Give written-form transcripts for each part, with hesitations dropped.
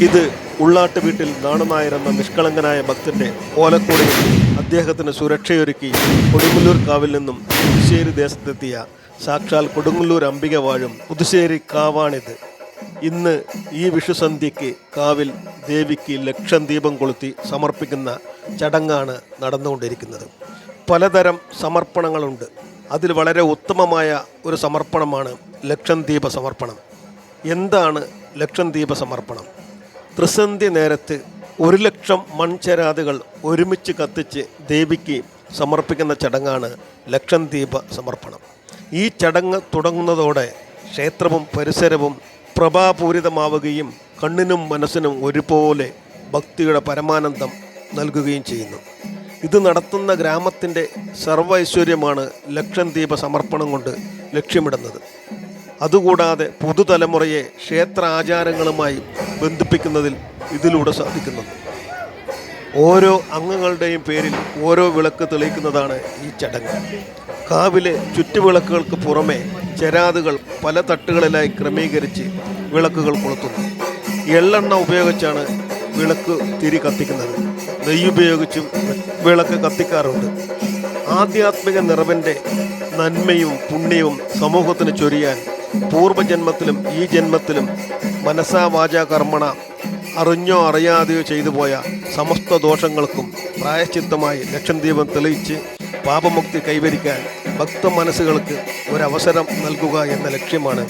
ഇത് ഉള്ളാട്ട് വീട്ടിൽ നാണനായർ എന്ന നിഷ്കളങ്കനായ ഭക്തന്റെ ഓലക്കൂടയിൽ അദ്ദേഹത്തിന് സുരക്ഷയൊരുക്കി കൊടുങ്ങല്ലൂർ കാവിൽ നിന്നും പുതുശ്ശേരി ദേശത്തെത്തിയ സാക്ഷാൽ കൊടുങ്ങല്ലൂർ അംബിക വാഴും പുതുശ്ശേരി കാവാണിത്. ഇന്ന് ഈ വിഷുസന്ധ്യയ്ക്ക് കാവിൽ ദേവിക്ക് ലക്ഷം ദീപം കൊളുത്തി സമർപ്പിക്കുന്ന ചടങ്ങാണ് നടന്നുകൊണ്ടിരിക്കുന്നത്. പലതരം സമർപ്പണങ്ങളുണ്ട്. അതിൽ വളരെ ഉത്തമമായ ഒരു സമർപ്പണമാണ് ലക്ഷം ദീപ സമർപ്പണം. എന്താണ് ലക്ഷം ദീപ സമർപ്പണം? ത്രിസന്ധ്യ നേരത്ത് 1,00,000 മൺചെരാതുകൾ ഒരുമിച്ച് കത്തിച്ച് ദേവിക്ക് സമർപ്പിക്കുന്ന ചടങ്ങാണ് ലക്ഷം ദീപ സമർപ്പണം. ഈ ചടങ്ങ് തുടങ്ങുന്നതോടെ ക്ഷേത്രവും പരിസരവും പ്രഭാപൂരിതമാവുകയും കണ്ണിനും മനസ്സിനും ഒരുപോലെ ഭക്തിയുടെ പരമാനന്ദം നൽകുകയും ചെയ്യുന്നു. ഇത് നടത്തുന്ന ഗ്രാമത്തിൻ്റെ സർവ്വ ഐശ്വര്യമാണ് ലക്ഷം ദീപ സമർപ്പണം കൊണ്ട് ലക്ഷ്യമിടുന്നത്. അതുകൂടാതെ പുതുതലമുറയെ ക്ഷേത്ര ആചാരങ്ങളുമായി ബന്ധിപ്പിക്കുന്നതിൽ ഇതിലൂടെ സാധിക്കുന്നു. ഓരോ അംഗങ്ങളുടെയും പേരിൽ ഓരോ വിളക്ക് തെളിയിക്കുന്നതാണ് ഈ ചടങ്ങ്. കാവിലെ ചുറ്റുവിളക്കുകൾക്ക് പുറമെ ചെരാതുകൾ പല തട്ടുകളിലായി ക്രമീകരിച്ച് വിളക്കുകൾ കൊളുത്തുന്നു. എള്ളെണ്ണ ഉപയോഗിച്ചാണ് വിളക്ക് തിരി കത്തിക്കുന്നത്. നെയ്യുപയോഗിച്ചും വിളക്ക് കത്തിക്കാറുണ്ട്. ആധ്യാത്മിക നിറവിൻ്റെ നന്മയും പുണ്യവും സമൂഹത്തിന് ചൊരിയാൻ പൂർവ്വജന്മത്തിലും ഈ ജന്മത്തിലും മനസാ വാചാ കർമ്മണ അറിഞ്ഞോ അറിയാതെയോ ചെയ്തു പോയ സമസ്ത ദോഷങ്ങൾക്കും പ്രായശ്ചിത്തമായി ലക്ഷം ദീപം തെളിയിച്ച് പാപമുക്തി കൈവരിക്കാൻ ഭക്ത മനസ്സുകൾക്ക് ഒരവസരം നൽകുക എന്ന ലക്ഷ്യമാണ്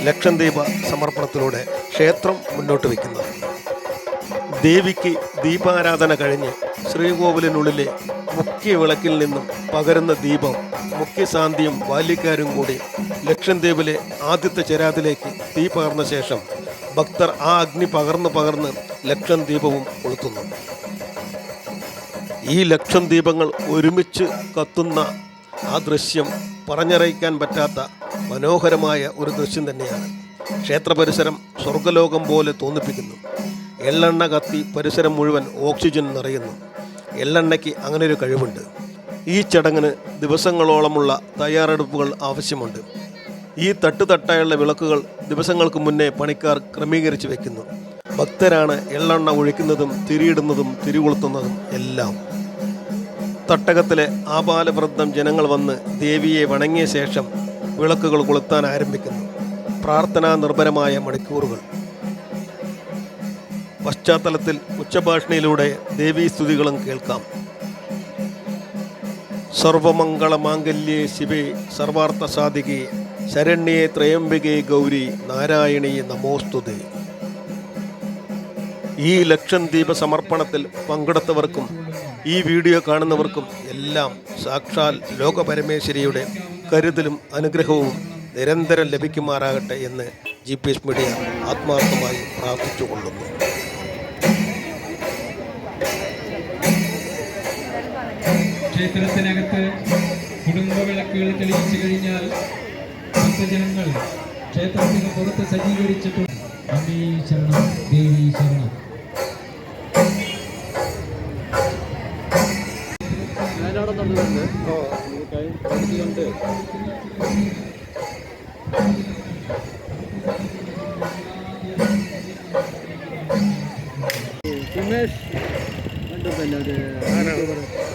ലക്ഷം ദീപ സമർപ്പണത്തിലൂടെ ക്ഷേത്രം മുന്നോട്ട് വയ്ക്കുന്നത്. ദേവിക്ക് ദീപാരാധന കഴിഞ്ഞ് ശ്രീകോവിലിനുള്ളിലെ മുഖ്യ വിളക്കിൽ നിന്നും പകരുന്ന ദീപം മുഖ്യശാന്തിയും ബാല്യക്കാരും കൂടി ലക്ഷം ദീപിലെ ആദ്യത്തെ ചെരാതിലേക്ക് തീ പകർന്ന ശേഷം ഭക്തർ ആ അഗ്നി പകർന്ന് ലക്ഷം ദീപവും കൊളുത്തുന്നു. ഈ ലക്ഷം ദീപങ്ങൾ ഒരുമിച്ച് കത്തുന്ന ആ ദൃശ്യം പറഞ്ഞറിയിക്കാൻ പറ്റാത്ത മനോഹരമായ ഒരു ദൃശ്യം തന്നെയാണ്. ക്ഷേത്ര പരിസരം സ്വർഗലോകം പോലെ തോന്നിപ്പിക്കുന്നു. എള്ളെണ്ണ കത്തി പരിസരം മുഴുവൻ ഓക്സിജൻ നിറയുന്നു. എള്ളെണ്ണയ്ക്ക് അങ്ങനെ ഒരു കഴിവുണ്ട്. ഈ ചടങ്ങിന് ദിവസങ്ങളോളമുള്ള തയ്യാറെടുപ്പുകൾ ആവശ്യമുണ്ട്. ഈ തട്ടുതട്ടായുള്ള വിളക്കുകൾ ദിവസങ്ങൾക്ക് മുന്നേ പണിക്കാർ ക്രമീകരിച്ച് വയ്ക്കുന്നു. ഭക്തരാണ് എള്ളെണ്ണ ഒഴിക്കുന്നതും തിരിയിടുന്നതും തിരികൊളുത്തുന്നതും എല്ലാം. തട്ടകത്തിലെ ആബാലവൃദ്ധം ജനങ്ങൾ വന്ന് ദേവിയെ വണങ്ങിയ ശേഷം വിളക്കുകൾ കൊളുത്താൻ ആരംഭിക്കുന്നു. പ്രാർത്ഥനാ നിർഭരമായ മണിക്കൂറുകൾ. പശ്ചാത്തലത്തിൽ ഉച്ചഭാഷണിയിലൂടെ ദേവീസ്തുതികളും കേൾക്കാം. സർവമംഗളമാംഗല്യേ ശിവേ സർവാർത്ഥ സാധികേ ശരണ്യേ ത്രയംബകേ ഗൗരി നാരായണീ നമോസ്തുതേ. ഈ ലക്ഷം ദീപ സമർപ്പണത്തിൽ പങ്കെടുത്തവർക്കും ഈ വീഡിയോ കാണുന്നവർക്കും എല്ലാം സാക്ഷാൽ ലോകപരമേശ്വരിയുടെ കരുതലും അനുഗ്രഹവും നിരന്തരം ലഭിക്കുമാറാകട്ടെ എന്ന് GPS മീഡിയ ആത്മാർത്ഥമായി പ്രാർത്ഥിച്ചുകൊള്ളുന്നു. ക്ഷേത്രത്തിനകത്ത് കുടുംബവിളക്കുകൾ തെളിയിച്ചു കഴിഞ്ഞാൽ ഭക്തജനങ്ങൾ ക്ഷേത്രത്തിന് പുറത്ത് സജ്ജീകരിച്ചിട്ടുണ്ട്. അമ്മേ ശരണം, ദേവി ശരണം. സുമേഷ്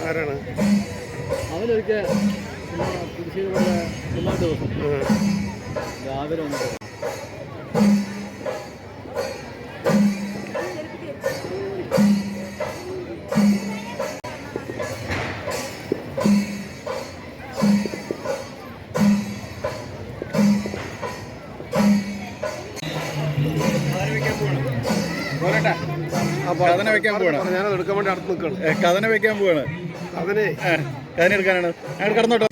ആരാണ് അവനൊരിക്കൽ പുതുശ്ശേരി എല്ലാ ദിവസം രാവിലെ വന്നു. കഥന വെക്കാൻ പോവാണ്. ഞാനത് എടുക്കാൻ വേണ്ടി അടുത്ത് നിൽക്കണം. കഥന വെക്കാൻ പോവാണ്. കഥന എടുക്കാനാണ്. ഞങ്ങൾ കടന്നോട്ടോ.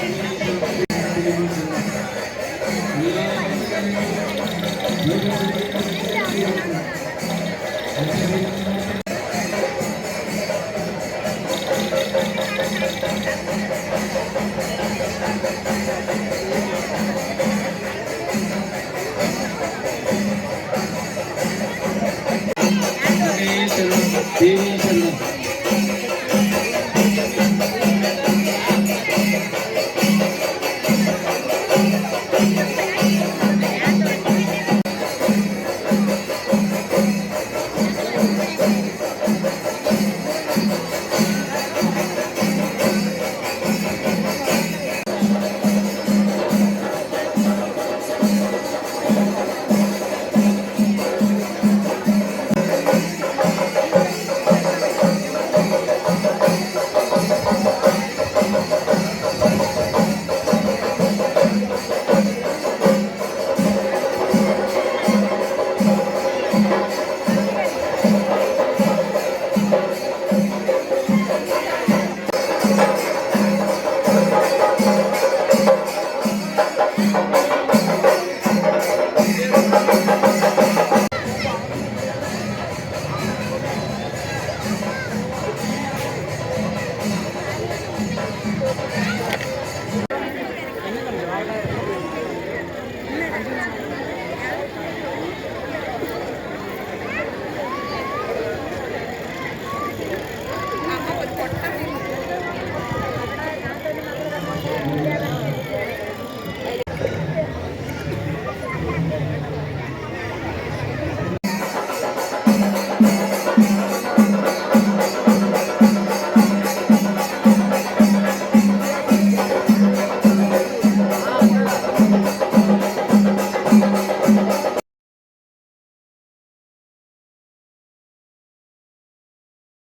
എല്ലാ